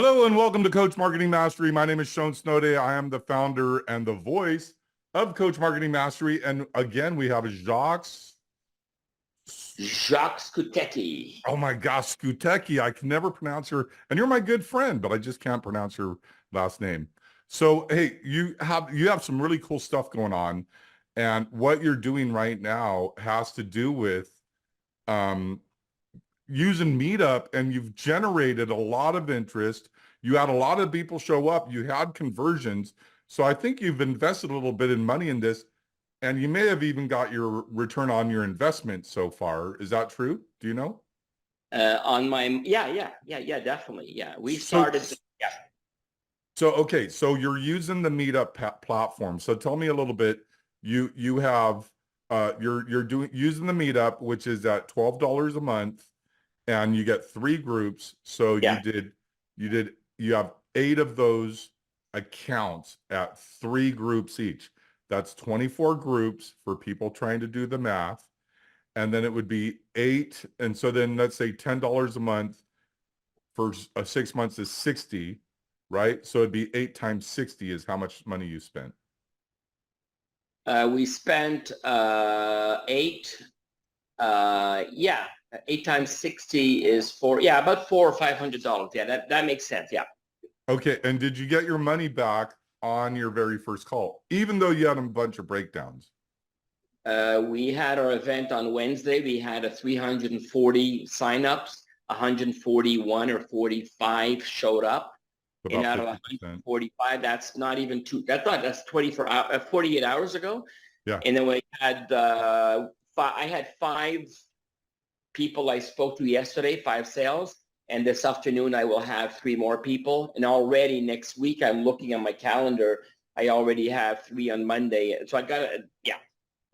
Hello and welcome to Coach Marketing Mastery. My name is Shoan Snowday. I am the founder and the voice of Coach Marketing Mastery. And again, we have Jacques Skuteeki. Oh my gosh, Skuteeki. I can never pronounce her. And you're my good friend, but I just can't pronounce her last name. So, hey, you have some really cool stuff going on. And what you're doing right now has to do with using MeetUp, and you've generated a lot of interest. You had a lot of people show up. You had conversions. So I think you've invested a little bit in money in this, and you may have even got your return on your investment so far. Is that true? Do you know? Yeah, definitely. Yeah, we started. Yeah. Okay, so you're using the MeetUp platform. So tell me a little bit. You're using the MeetUp, which is at $12 a month, and you get 3 groups. So Yeah. you have 8 of those accounts at 3 groups each. That's 24 groups for people trying to do the math. And then it would be 8. And so then let's say $10 a month for 6 months is 60, right? So it'd be 8 times 60 is how much money you spent. We spent 8. 8 times 60 is about $400 or $500. Yeah, that makes sense. Yeah. Okay. And did you get your money back on your very first call, even though you had a bunch of breakdowns? We had our event on Wednesday. We had 340 signups. 141 or 45 showed up. And out of 145, that's not even that's 48 hours ago. Yeah. And then we had I had 5 people I spoke to yesterday, 5 sales. And this afternoon, I will have 3 more people. And already next week, I'm looking at my calendar. I already have 3 on Monday. So I got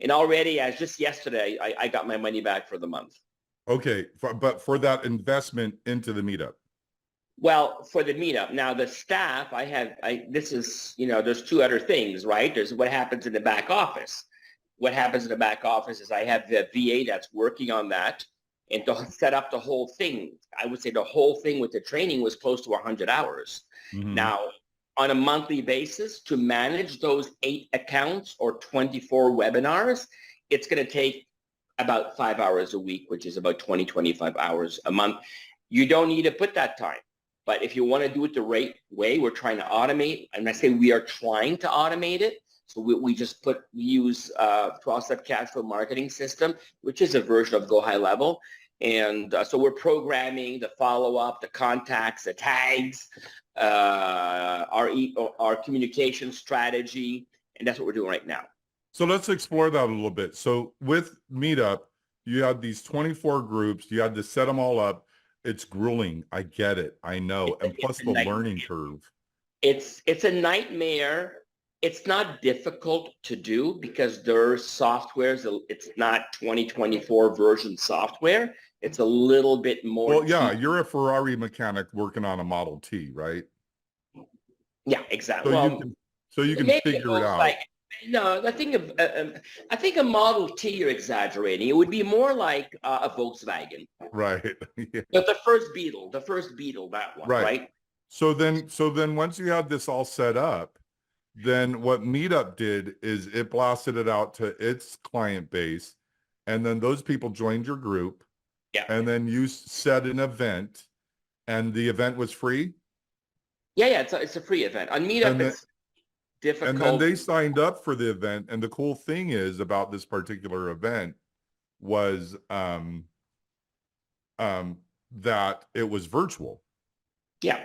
And already, as just yesterday, I got my money back for the month. Okay. But for that investment into the MeetUp. Well, for the MeetUp. Now, the staff, there's 2 other things, right? There's what happens in the back office. What happens in the back office is I have the VA that's working on that. And to set up the whole thing, I would say the whole thing with the training was close to 100 hours. Mm-hmm. Now, on a monthly basis, to manage those 8 accounts or 24 webinars, it's going to take about 5 hours a week, which is about 25 hours a month. You don't need to put that time. But if you want to do it the right way, we're trying to automate. And I say we are trying to automate it. So we use 12-step cash flow marketing system, which is a version of Go High Level. And so we're programming the follow-up, the contacts, the tags, our communication strategy. And that's what we're doing right now. So let's explore that a little bit. So with MeetUp, you had these 24 groups. You had to set them all up. It's grueling. I get it. I know. And plus the learning curve. It's a nightmare. It's not difficult to do because there's softwares. It's not 2024 version software. It's a little bit more. Well, yeah, you're a Ferrari mechanic working on a Model T, right? Yeah, exactly. So you can figure it out. No, I think a Model T, you're exaggerating. It would be more like a Volkswagen. Right. Yeah. But the first Beetle, that one, right? So then once you had this all set up, then what MeetUp did is it blasted it out to its client base, and then those people joined your group. Yeah. And then you set an event, and the event was free? Yeah, it's a free event. On MeetUp, it's difficult. And then they signed up for the event, and the cool thing is about this particular event was that it was virtual. Yeah.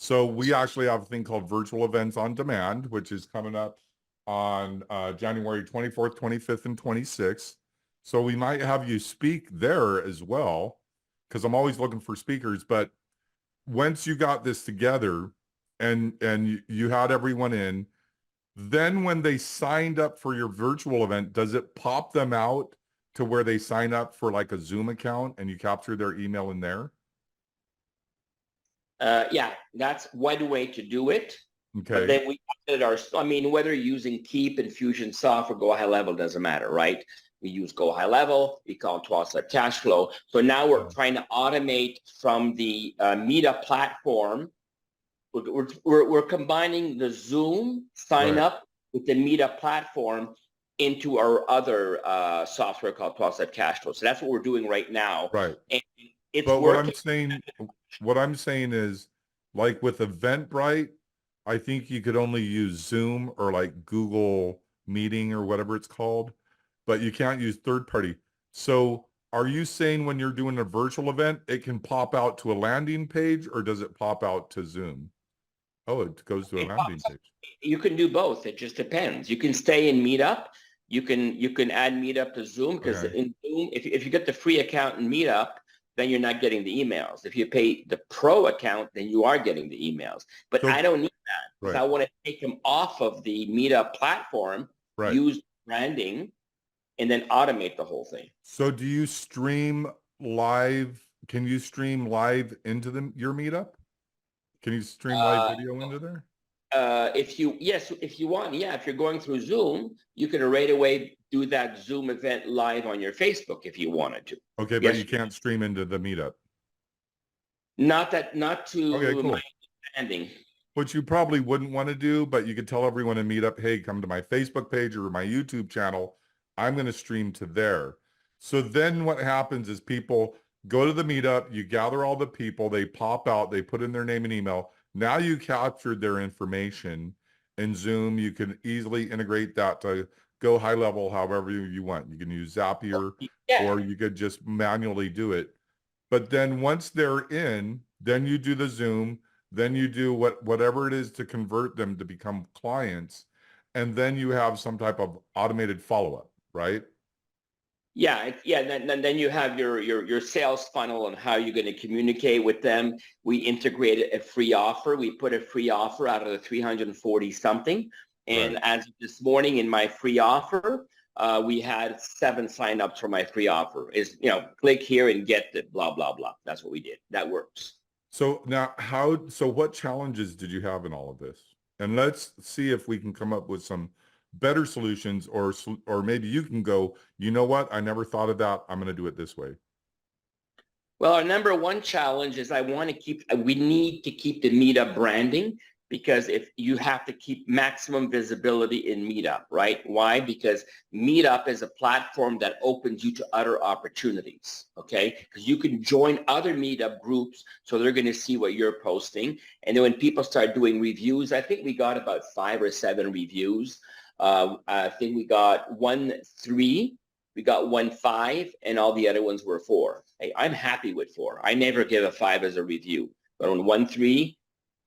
So we actually have a thing called Virtual Events on Demand, which is coming up on January 24th, 25th, and 26th. So we might have you speak there as well, because I'm always looking for speakers. But once you got this together and you had everyone in, then when they signed up for your virtual event, does it pop them out to where they sign up for like a Zoom account and you capture their email in there? Yeah, that's one way to do it. Okay. But then we added whether you're using Keep, Infusionsoft, or Go High Level doesn't matter, right? We use Go High Level. We call it 12-step cash flow. So now we're trying to automate from the MeetUp platform. We're combining the Zoom sign up with the MeetUp platform into our other software called 12-step cash flow. So that's what we're doing right now. Right. And it's But working. what I'm saying is, like with Eventbrite, I think you could only use Zoom or like Google Meeting or whatever it's called, but you can't use third party. So are you saying when you're doing a virtual event, it can pop out to a landing page, or does it pop out to Zoom? Oh, it goes to a landing page. You can do both. It just depends. You can stay in MeetUp. You can add MeetUp to Zoom, because in Zoom, if you get the free account in MeetUp, then you're not getting the emails. If you pay the pro account, then you are getting the emails. But I don't need that, because I want to take them off of the MeetUp platform, use branding, and then automate the whole thing. So do you stream live? Can you stream live into your MeetUp? Can you stream live video into there? If you want, if you're going through Zoom, you can right away do that Zoom event live on your Facebook if you wanted to. Okay, but you can't stream into the MeetUp. Not to my understanding. Which you probably wouldn't want to do, but you could tell everyone in MeetUp, hey, come to my Facebook page or my YouTube channel. I'm going to stream to there. So then what happens is people go to the MeetUp, you gather all the people, they pop out, they put in their name and email. Now you captured their information in Zoom. You can easily integrate that to Go High Level however you want. You can use Zapier, or you could just manually do it. But then once they're in, then you do the Zoom, then you do whatever it is to convert them to become clients, and then you have some type of automated follow-up, right? Then you have your sales funnel and how you're going to communicate with them. We integrated a free offer. We put a free offer out of the 340 something. And as of this morning in my free offer, we had 7 signups for my free offer. Is, click here and get the blah, blah, blah. That's what we did. That works. So now what challenges did you have in all of this? And let's see if we can come up with some better solutions, or maybe you can go, you know what? I never thought of that. I'm going to do it this way. Well, our number one challenge is we need to keep the MeetUp branding, because if you have to keep maximum visibility in MeetUp, right? Why? Because MeetUp is a platform that opens you to other opportunities, okay? Because you can join other MeetUp groups, so they're going to see what you're posting. And then when people start doing reviews, I think we got about 5 or 7 reviews. I think we got 1 3, we got 1 5, and all the other ones were 4. Hey, I'm happy with 4. I never give a 5 as a review, but on 1 3,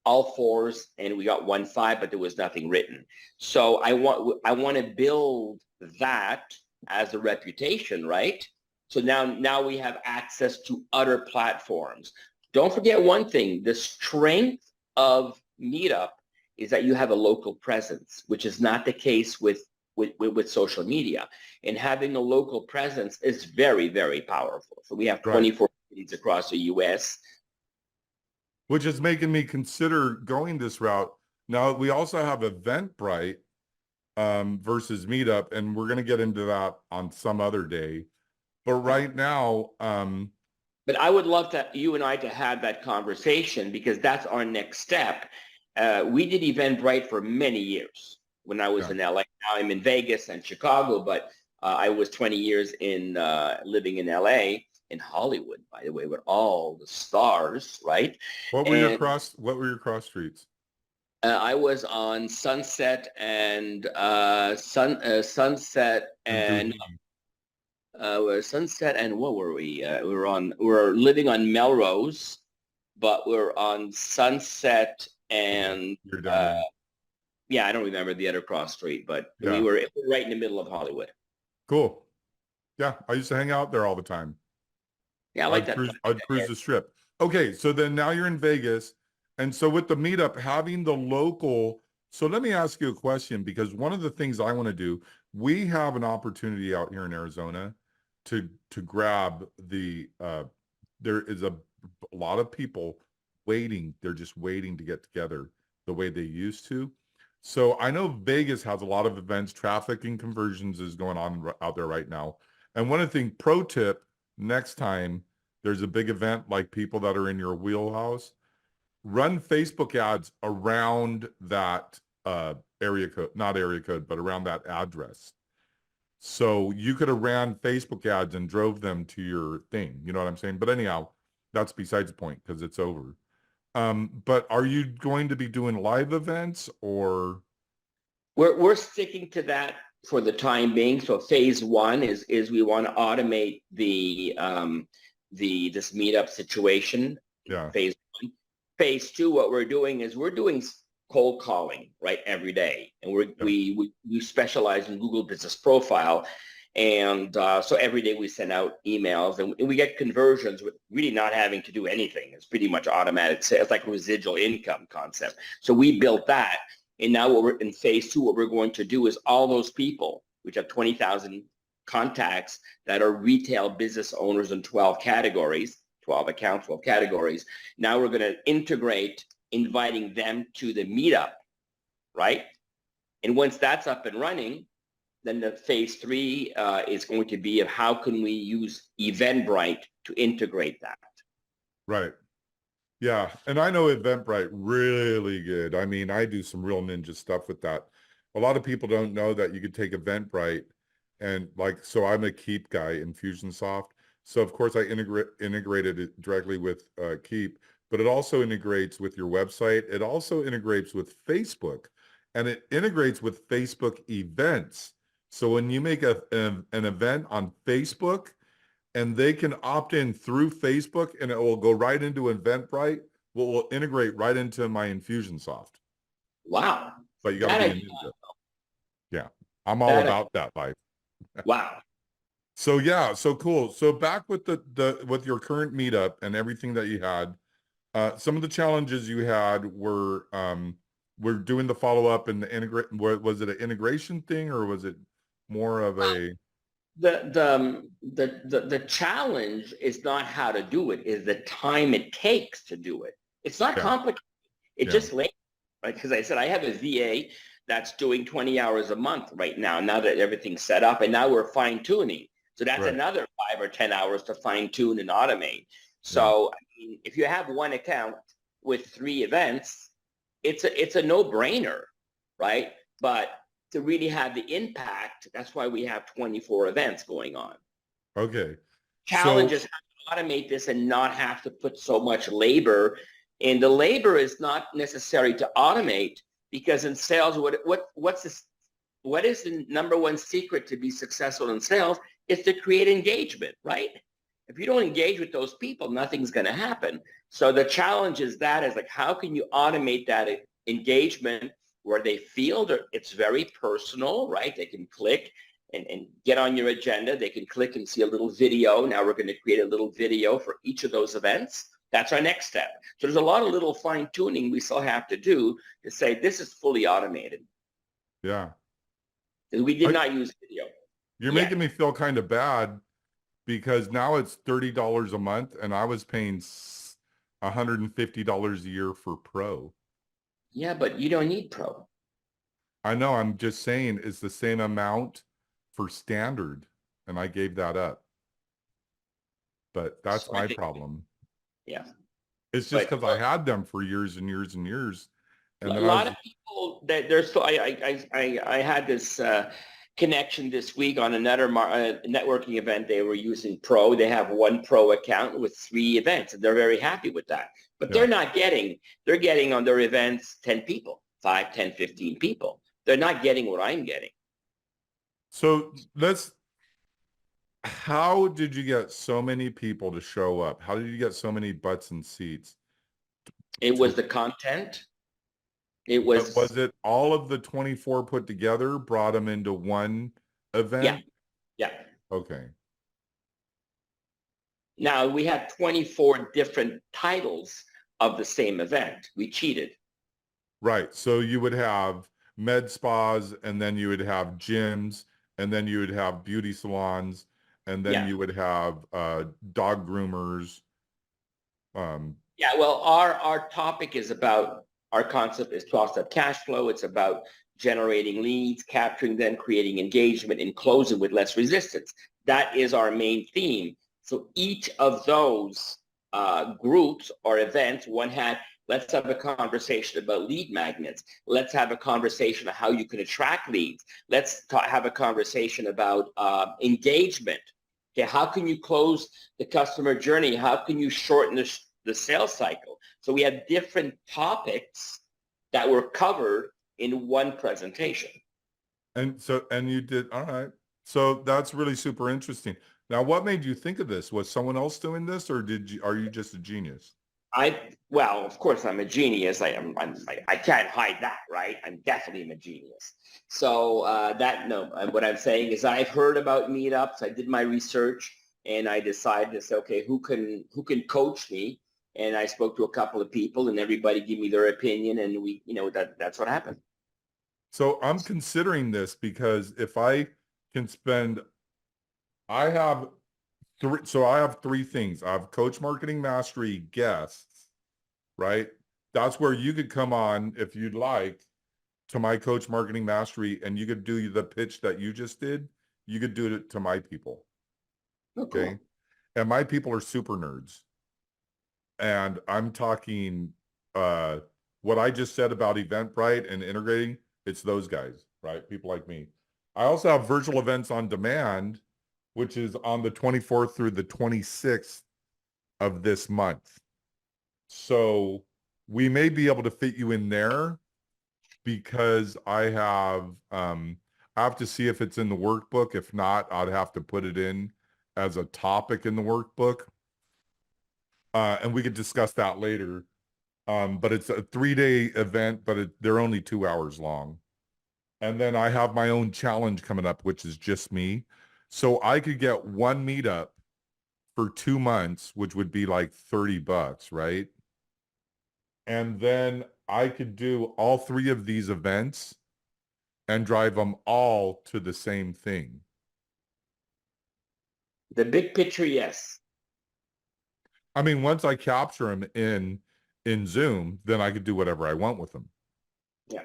all 4s, and we got 1 5, but there was nothing written. So I want to build that as a reputation, right? So now we have access to other platforms. Don't forget one thing: the strength of MeetUp is that you have a local presence, which is not the case with social media. And having a local presence is very, very powerful. So we have 24 cities across the U.S. Which is making me consider going this route. Now, we also have Eventbrite versus MeetUp, and we're going to get into that on some other day. But right now... But I would love you and I to have that conversation, because that's our next step. We did Eventbrite for many years when I was in LA. Now I'm in Vegas and Chicago, but I was 20 years living in LA, in Hollywood, by the way, with all the stars, right? What were your cross streets? I was on Sunset and Sunset and Sunset and what were we? We're living on Melrose, but we're on Sunset and I don't remember the other cross street, but we were right in the middle of Hollywood. Cool. Yeah, I used to hang out there all the time. Yeah, I like that. I'd cruise the strip. Okay, so then now you're in Vegas. And so with the MeetUp, having the local, so let me ask you a question, because one of the things I want to do, we have an opportunity out here in Arizona to grab there is a lot of people waiting. They're just waiting to get together the way they used to. So I know Vegas has a lot of events. Traffic and conversions is going on out there right now. And one of the things, pro tip, next time there's a big event like people that are in your wheelhouse, run Facebook ads around that area code, not area code, but around that address. So you could have ran Facebook ads and drove them to your thing. You know what I'm saying? But anyhow, that's besides the point because it's over. But are you going to be doing live events or? We're sticking to that for the time being. So phase one is we want to automate this meetup situation. Yeah. Phase one. Phase two, what we're doing is we're doing cold calling, right, every day, and we specialize in Google Business Profile, and so every day we send out emails, and we get conversions with really not having to do anything. It's pretty much automatic sales, like residual income concept. So we built that. And now what we're in phase two, what we're going to do is all those people, which have 20,000 contacts that are retail business owners in 12 categories, 12 accounts, 12 categories. Now we're going to integrate inviting them to the meetup, right? And once that's up and running, then the phase three is going to be of how can we use Eventbrite to integrate that. Right. Yeah, and I know Eventbrite really good. I mean, I do some real ninja stuff with that. A lot of people don't know that you could take Eventbrite and like, so I'm a Keep guy in Fusionsoft. So of course I integrated it directly with Keep, but it also integrates with your website. It also integrates with Facebook, and it integrates with Facebook events. So when you make an event on Facebook, and they can opt in through Facebook, and it will go right into Eventbrite. Will integrate right into my Infusionsoft. Wow. But you got to be a ninja. Yeah, I'm all about that life. Wow. So yeah, so cool. So back with with your current meetup and everything that you had, some of the challenges you had were doing the follow up and the integrate. Was it an integration thing or was it more of a? The challenge is not how to do it, is the time it takes to do it. It's not complicated. It's just late, right? Because I said I have a VA that's doing 20 hours a month right now that everything's set up, and now we're fine tuning. So that's another 5 or 10 hours to fine tune and automate. So I mean, if you have one account with 3 events, it's a no-brainer, right? But to really have the impact, that's why we have 24 events going on. Okay. Challenge is how to automate this and not have to put so much labor. And the labor is not necessary to automate, because in sales, what is the number one secret to be successful in sales? Is to create engagement, right? If you don't engage with those people, nothing's going to happen. So the challenge is like, how can you automate that engagement where they feel that it's very personal, right? They can click and get on your agenda. They can click and see a little video. Now we're going to create a little video for each of those events. That's our next step. So there's a lot of little fine tuning we still have to do to say this is fully automated. Yeah. We did not use video. You're making me feel kind of bad, because now it's $30 a month and I was paying $150 a year for Pro. Yeah, but you don't need Pro. I know. I'm just saying it's the same amount for standard, and I gave that up. But that's my problem. Yeah. It's just because I had them for years and years and years. And a lot of people that there's so I had this connection this week on another networking event. They were using Pro. They have one Pro account with 3 events, and they're very happy with that. But they're getting on their events 10 people, 5, 10, 15 people. They're not getting what I'm getting. So how did you get so many people to show up? How did you get so many butts and seats? It was the content. It was. Was it all of the 24 put together brought them into one event? Yeah. Okay. Now we had 24 different titles of the same event. We cheated. Right. So you would have med spas, and then you would have gyms, and then you would have beauty salons, and then you would have dog groomers. Yeah, well, our topic is about, our concept is 12-step cash flow. It's about generating leads, capturing them, creating engagement, and closing with less resistance. that is our main theme. So each of those groups or events, one had, let's have a conversation about lead magnets. Let's have a conversation of how you can attract leads. Let's have a conversation about engagement. Okay, how can you close the customer journey? How can you shorten the sales cycle? So we had different topics that were covered in one presentation. And you did, all right. So that's really super interesting. Now, what made you think of this? Was someone else doing this, or are you just a genius? Well, of course I'm a genius. I can't hide that, right? I'm definitely a genius. So what I'm saying is I've heard about meetups. I did my research and I decided to say, okay, who can coach me? And I spoke to a couple of people and everybody gave me their opinion, and that's what happened. So I'm considering this because if I can I have three things. I have Coach Marketing Mastery guests, right? That's where you could come on if you'd like to my Coach Marketing Mastery, and you could do the pitch that you just did. You could do it to my people. Oh, cool. Okay. And my people are super nerds. And I'm talking what I just said about Eventbrite and integrating, it's those guys, right? People like me. I also have virtual events on demand, which is on the 24th through the 26th of this month. So we may be able to fit you in there because I have to see if it's in the workbook. If not, I'd have to put it in as a topic in the workbook. And we could discuss that later. But it's a 3-day event, but they're only 2 hours long. And then I have my own challenge coming up, which is just me. So I could get one meetup for 2 months, which would be like $30, right? And then I could do all 3 of these events and drive them all to the same thing. The big picture, yes. I mean, once I capture them in Zoom, then I could do whatever I want with them. Yeah.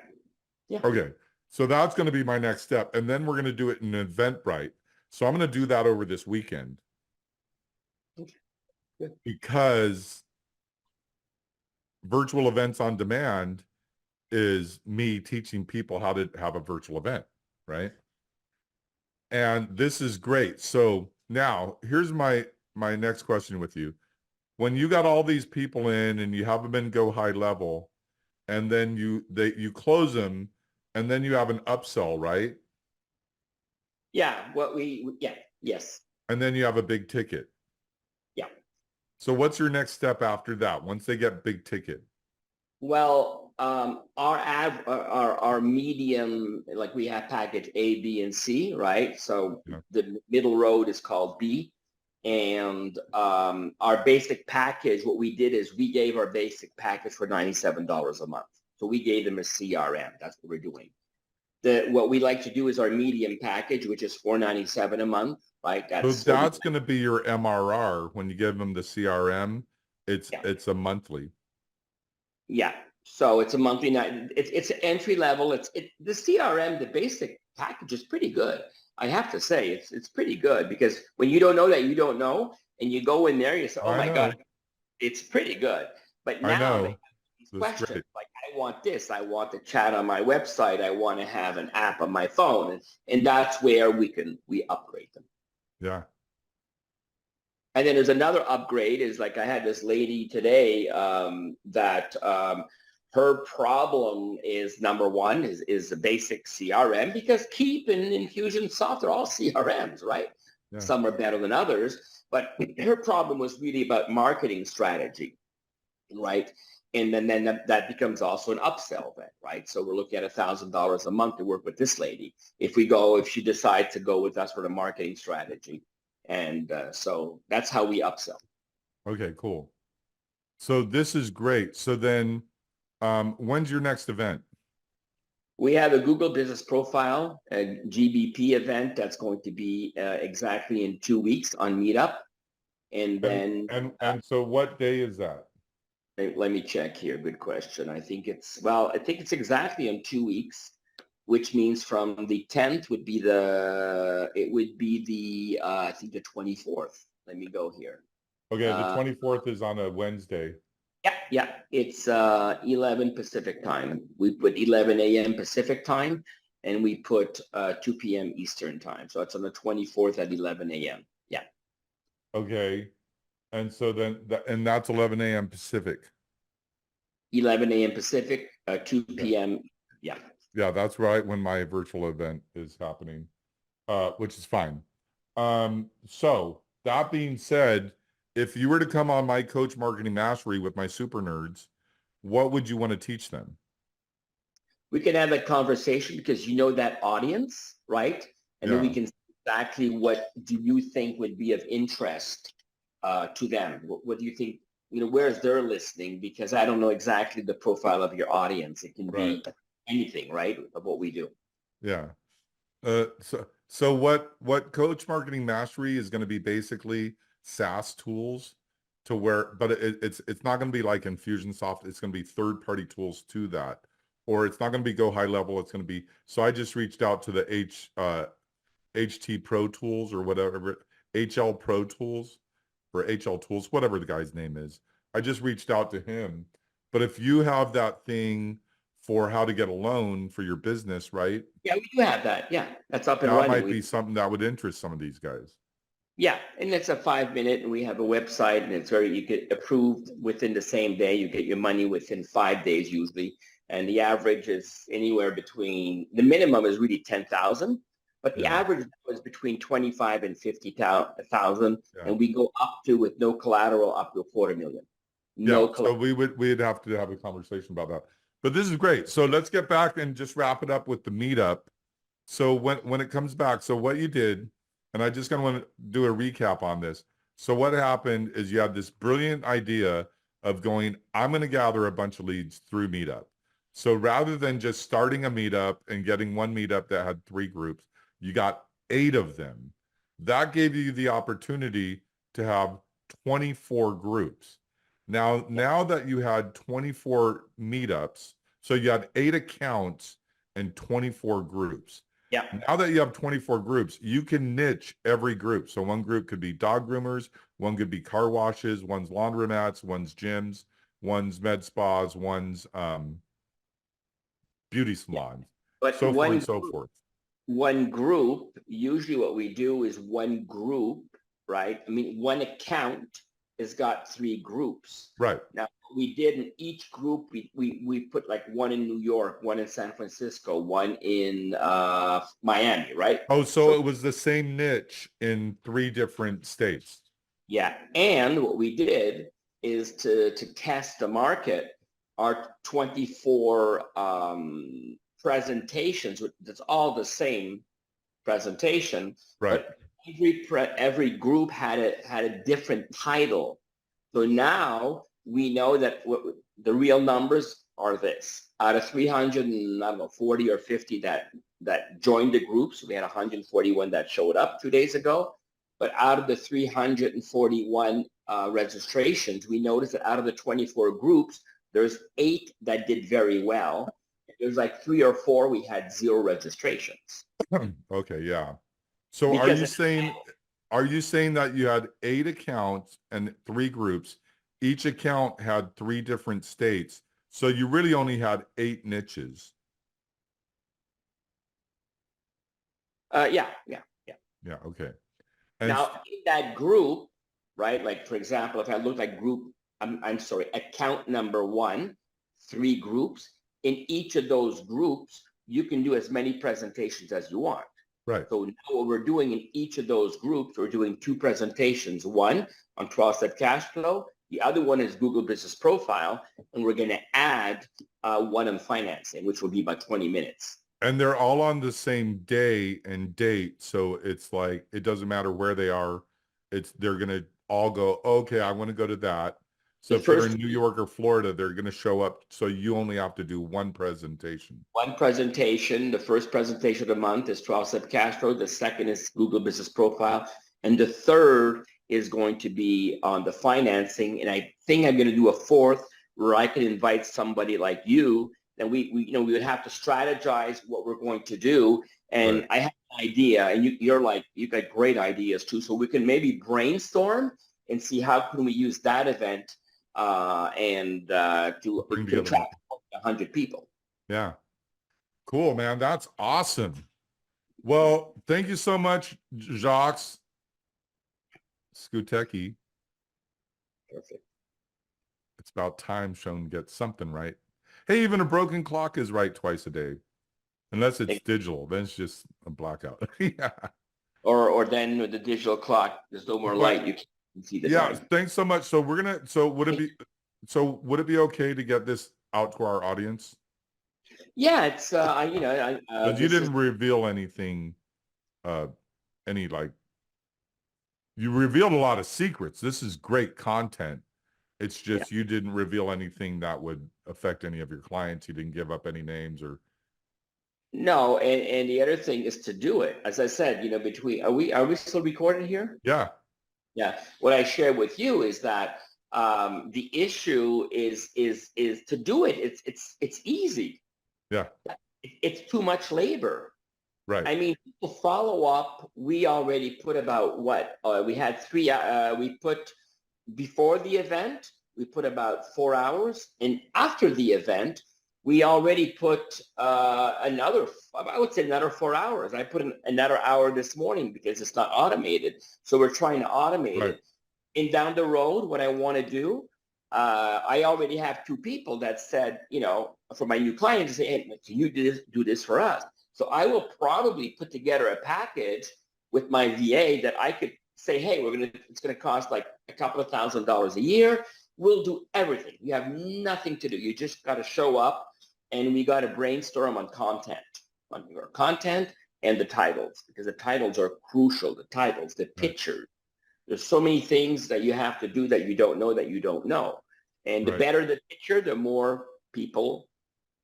Yeah. Okay. So that's going to be my next step. And then we're going to do it in Eventbrite. So I'm going to do that over this weekend. Okay. Good. Because virtual events on demand is me teaching people how to have a virtual event, right? And this is great. So now here's my next question with you. When you got all these people in and you have them in go high level, and then you close them, and then you have an upsell, right? Yeah. Yes. And then you have a big ticket. Yeah. So what's your next step after that once they get big ticket? Well, our medium, like we have package A, B, and C, right? So Yeah. the middle road is called B. And our basic package, what we did is we gave our basic package for $97 a month. So we gave them a CRM. That's what we're doing. What we like to do is our medium package, which is $497 a month, right? So that's going to be your MRR when you give them the CRM. It's a monthly. Yeah. So it's a monthly night. It's entry level. The CRM, the basic package is pretty good. I have to say it's pretty good, because when you don't know that you don't know, and you go in there, you say, oh my God, it's pretty good. But now they have these questions like, I want this, I want the chat on my website, I want to have an app on my phone. And that's where we upgrade them. Yeah. And then there's another upgrade is like I had this lady today that her problem is, number one, is the basic CRM, because Keep and Infusionsoft are all CRMs, right? Yeah. Some are better than others, but her problem was really about marketing strategy, right? And then that becomes also an upsell then, right? So we're looking at $1,000 a month to work with this lady if she decides to go with us for the marketing strategy. And so that's how we upsell. Okay, cool. So this is great. So then when's your next event? We have a Google Business Profile, a GBP event that's going to be exactly in 2 weeks on MeetUp. And then... And so what day is that? Let me check here. Good question. I think it's exactly in 2 weeks. which means from the 10th would be the, it would be the, I think the 24th. Let me go here. Okay, the 24th is on a Wednesday. Yeah, it's 11 Pacific time. We put 11 a.m. Pacific time, and we put 2 p.m. Eastern time. So it's on the 24th at 11 a.m. Yeah. Okay. And so then, and that's 11 a.m. Pacific. 11 a.m. Pacific, 2 p.m. Yeah. Yeah, that's right when my virtual event is happening, which is fine. So that being said, if you were to come on my Coach Marketing Mastery with my super nerds, what would you want to teach them? We can have that conversation because you know that audience, right? And then we can see exactly what do you think would be of interest to them? What do you think, you know, where's their listening? Because I don't know exactly the profile of your audience. It can be anything, right, of what we do. Yeah. So what Coach Marketing Mastery is going to be basically SaaS tools to where, but it's not going to be like Infusionsoft. It's going to be third-party tools to that, or it's not going to be Go High Level. It's going to be, so I just reached out to the HT Pro Tools or whatever, HL Pro Tools or HL Tools, whatever the guy's name is. I just reached out to him. But if you have that thing for how to get a loan for your business, right? Yeah, we do have that. Yeah, that's up and That running. might be something that would interest some of these guys. Yeah, and it's a 5-minute, and we have a website, and it's very, you get approved within the same day. You get your money within 5 days usually, and the average is anywhere between, the minimum is really 10,000, but the average is between 25 and 50,000, and we go up to, with no collateral, up to $250,000. No collateral. So we'd have to have a conversation about that. But this is great. So let's get back and just wrap it up with the meetup. So when it comes back, so what you did, and I just kind of want to do a recap on this. So what happened is you had this brilliant idea of going, I'm going to gather a bunch of leads through Meetup. So rather than just starting a meetup and getting one meetup that had 3 groups, you got 8 of them. That gave you the opportunity to have 24 groups. Now that you had 24 meetups, so you had 8 accounts and 24 groups. Yeah. Now that you have 24 groups, you can niche every group. So one group could be dog groomers, one could be car washes, one's laundromats, one's gyms, one's med spas, one's beauty salons, but so forth and so forth. One group, usually what we do is one group, right? I mean, one account has got 3 groups. Right. Now, we did in each group, we put like one in New York, one in San Francisco, one in Miami, right? Oh, so it was the same niche in 3 different states. Yeah. And what we did is to test the market, our 24 presentations, that's all the same presentation. Right. But every group had a different title. So now we know that the real numbers are this. Out of 340 or 50 that joined the groups, we had 141 that showed up 2 days ago. But out of the 341 registrations, we noticed that out of the 24 groups, there's 8 that did very well. There's like 3 or 4 we had 0 registrations. Okay, yeah. So because are you saying that you had 8 accounts and 3 groups? Each account had 3 different states. So you really only had 8 niches. Yeah. Yeah, okay. And now in that group, right? Like for example, if I look like group, I'm sorry, account number 1, 3 groups. In each of those groups, you can do as many presentations as you want. Right. So now what we're doing in each of those groups, we're doing 2 presentations, one on 12-step cash flow. The other one is Google Business Profile. And we're going to add one on financing, which will be about 20 minutes. And they're all on the same day and date. So it's like, it doesn't matter where they are. They're going to all go, okay, I want to go to that. So if they're in New York or Florida, they're going to show up. So you only have to do one presentation. One presentation. The first presentation of the month is 12-step cash flow. The second is Google Business Profile. And the third is going to be on the financing. And I think I'm going to do a 4th where I can invite somebody like you then we would have to strategize what we're going to do. And Right. I have an idea, and you got great ideas too. So we can maybe brainstorm and see how can we use that event to Bring together more. attract 100 people. Yeah. Cool, man. That's awesome. Well, thank you so much, Jacques Skuteeki. Perfect. It's about time Shoan gets something right. Hey, even a broken clock is right twice a day. Unless it's digital, then it's just a blackout. Yeah. Or then with the digital clock, there's no more light. You can't see the time. Thanks so much. So would it be okay to get this out to our audience? Yeah, it's Because you didn't reveal anything, you revealed a lot of secrets. This is great content. It's just you didn't reveal anything that would affect any of your clients. You didn't give up any names or. No, and the other thing is to do it. As I said, are we still recording here? Yeah. Yeah. What I share with you is that the issue is to do it. It's easy. Yeah. It's too much labor. Right. I mean, to follow up, we already put about we had we put before the event, we put about 4 hours. And after the event, we already put another 4 hours. I put another hour this morning because it's not automated. So we're trying to automate it. And down the road, what I want to do, I already have 2 people that said, for my new clients, say, hey, can you do this for us? So I will probably put together a package with my VA that I could say, hey, it's going to cost like a couple of $1,000s a year. We'll do everything. You have nothing to do. You just got to show up, and we got to brainstorm on your content and the titles, because the titles are crucial. The titles, the pictures. There's so many things that you have to do that you don't know. And the better the picture, the more people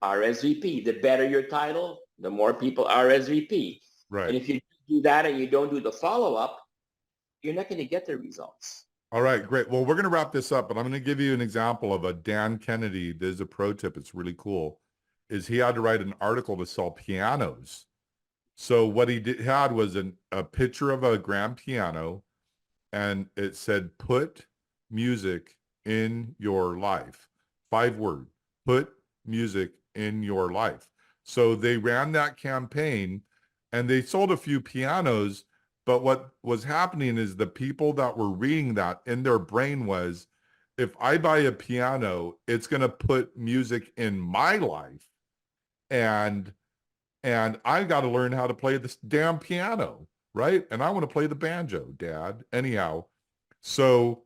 RSVP. The better your title, the more people RSVP. Right. And if you do that and you don't do the follow-up, you're not going to get the results. All right, great. Well, we're going to wrap this up, but I'm going to give you an example of a Dan Kennedy. There's a pro tip. It's really cool. Is he had to write an article to sell pianos. So what he had was a picture of a grand piano, and it said, put music in your life. 5-word, put music in your life. So they ran that campaign and they sold a few pianos, but what was happening is the people that were reading that in their brain was, if I buy a piano, it's going to put music in my life. And I got to learn how to play this damn piano, right? And I want to play the banjo, Dad. Anyhow, so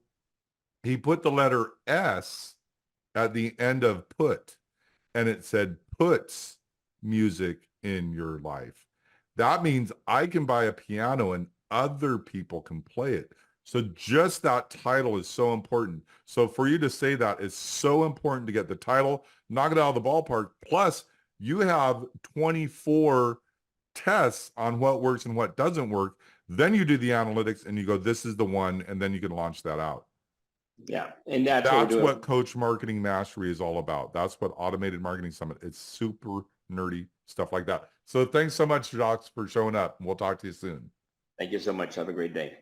he put the letter S at the end of put, and it said puts music in your life. That means I can buy a piano and other people can play it. So just that title is so important. So for you to say that is so important to get the title, knock it out of the ballpark. Plus, you have 24 tests on what works and what doesn't work. Then you do the analytics and you go, this is the one, and then you can launch that out. Yeah, and that's what Coach Marketing Mastery is all about. That's what Automated Marketing Summit. It's super nerdy stuff like that. So thanks so much, Jacques, for showing up. We'll talk to you soon. Thank you so much. Have a great day.